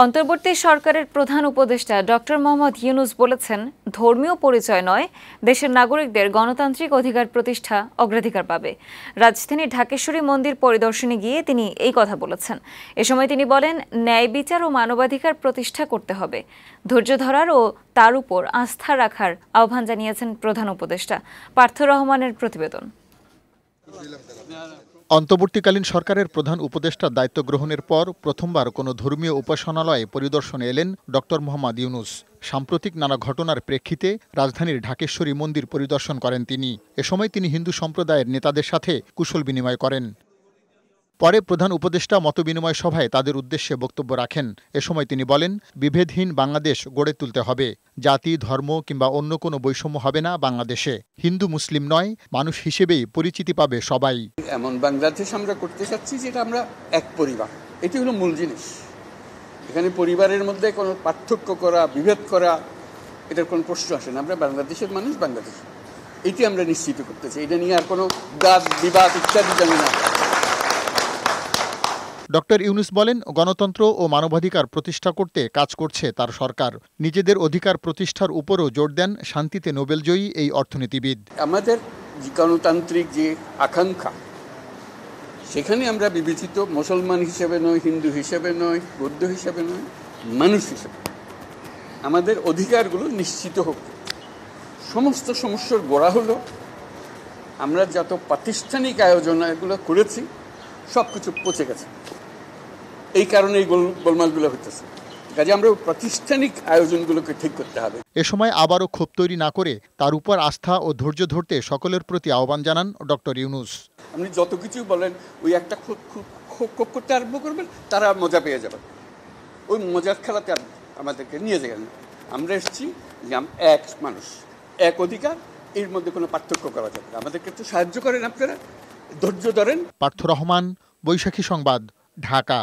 অন্তর্বর্তী সরকারের প্রধান উপদেষ্টা ডক্টর মোহাম্মদ ইউনূস বলেছেন, ধর্মীয় পরিচয় নয়, দেশের নাগরিকদের গণতান্ত্রিক অধিকার প্রতিষ্ঠা অগ্রাধিকার পাবে। রাজধানীর ঢাকেশ্বরী মন্দির পরিদর্শনে গিয়ে তিনি এই কথা বলেছেন। এ সময় তিনি বলেন, ন্যায় বিচার ও মানবাধিকার প্রতিষ্ঠা করতে হবে। ধৈর্য ধরার ও তার উপর আস্থা রাখার আহ্বান জানিয়েছেন প্রধান উপদেষ্টা। পার্থ রহমানের প্রতিবেদন। অন্তর্বর্তীকালীন সরকারের প্রধান উপদেষ্টার দায়িত্ব গ্রহণের পর প্রথমবার কোনো ধর্মীয় উপাসনালয়ে পরিদর্শনে এলেন ডক্টর মোহাম্মদ ইউনূস। সাম্প্রতিক নানা ঘটনার প্রেক্ষিতে রাজধানীর ঢাকেশ্বরী মন্দির পরিদর্শন করেন তিনি। এ সময় তিনি হিন্দু সম্প্রদায়ের নেতাদের সাথে কুশল বিনিময় করেন। পরে প্রধান উপদেষ্টা মতবিনিময় সভায় তাদের উদ্দেশ্যে বক্তব্য রাখেন। এ সময় তিনি বলেন, বিভেদহীন বাংলাদেশ গড়ে তুলতে হবে। জাতি, ধর্ম কিংবা অন্য কোনো বৈষম্য হবে না বাংলাদেশে। হিন্দু মুসলিম নয়, মানুষ হিসেবেই পরিচিতি পাবে সবাই। এমন বাংলাদেশ আমরা করতে চাচ্ছি যেটা আমরা এক পরিবার, এটি হলো মূল জিনিস। এখানে পরিবারের মধ্যে কোনো পার্থক্য করা, বিভেদ করা, এটার কোনো প্রশ্ন আসে না। আমরা বাংলাদেশের মানুষ, বাংলাদেশ, এটি আমরা নিশ্চিত করতে চাই। এটা নিয়ে আর কোনো বাদ বিবাদ ইত্যাদি যেন না। ডক্টর ইউনূস বলেন, গণতন্ত্র ও মানবাধিকার প্রতিষ্ঠা করতে কাজ করছে তার সরকার। নিজেদের অধিকার প্রতিষ্ঠার উপরও জোর দেন শান্তিতে নোবেলজয়ী এই অর্থনীতিবিদ। আমাদের গণতান্ত্রিক যে আকাঙ্ক্ষা, সেখানে আমরা বিবেচিত মুসলমান হিসেবে নয়, হিন্দু হিসেবে নয়, বৌদ্ধ হিসেবে নয়, মানুষ হিসেবে আমাদের অধিকারগুলো নিশ্চিত হোক। সমস্ত সমস্যার গোড়া হলো আমরা যত প্রাতিষ্ঠানিক আয়োজন এগুলো করেছি সব কিছু পচে গেছে। এই কারণে এই গোলমালগুলো হতেছে। কাজে আমরা প্রাতিষ্ঠানিক আয়োজনগুলোকে ঠিক করতে হবে। এ সময় আবারও ক্ষোভ তৈরি না করে তার উপর আস্থা ও ধৈর্য ধরতে সকলের প্রতি আহ্বান জানান ডক্টর ইউনূস। আপনি যত কিছু বলেন, ওই একটা ক্ষোভ করতে আরম্ভ করবেন, তারা মজা পেয়ে যাবেন। ওই মজার খেলাতে আমাদেরকে নিয়ে যাবেন। আমরা এসেছি যে এক মানুষ, এক অধিকার, এর মধ্যে কোনো পার্থক্য করা যাবে না। আমাদেরকে একটু সাহায্য করেন, আপনারা ধৈর্য ধরেন। পার্থ রহমান, বৈশাখী সংবাদ, ঢাকা।